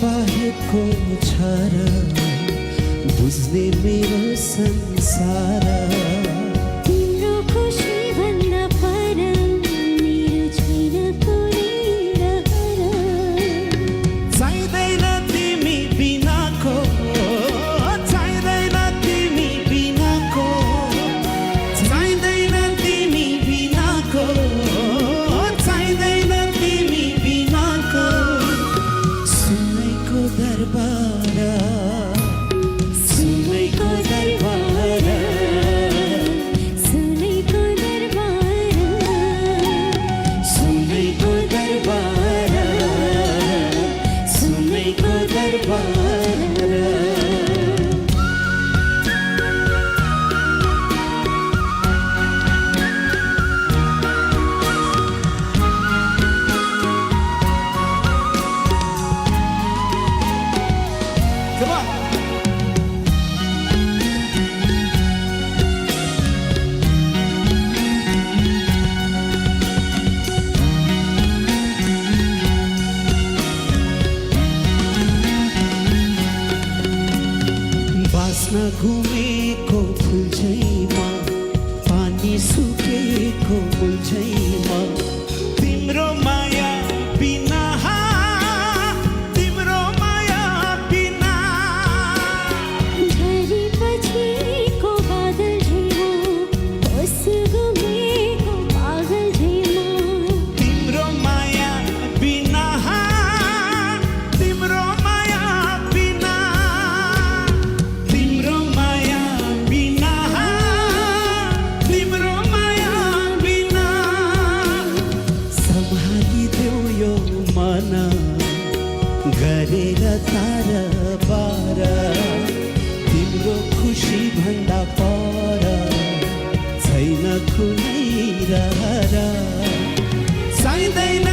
बाहेकको छ र बुझ्ने मेरो संसार। तिम्रो खुसी भन्दा पर मेरो छैन कुनै रहर। चाहिँदैन तिमी बिनाको, चाहिँदैन तिमी बिनाको, चाहिँदैन तिमी बिनाको, चाहिँदैन तिमी बिनाको। सुनैको दरबार, सुनैको दरबार, सुनैको दरबार, सुनैको दरबार, सुनैको दरबार। Come on. बाँच्न घुमेको फुलझैमा पानी सुकेको फुलझैमा तिम्रो माया बिना, तिम्रो माया बिना। झरीपछिको बादल झैमा ओस घुमेको पागल झैमा। तिम्रो माया बिना, तिम्रो माया बिना, तिम्रो माया बिना, तिम्रो माया बिना। सम्हालिदेऊ यो मन गरेर तार बार। तिम्रो खुसी भन्दा पर छैन कुनै रहर। चाहिँदैन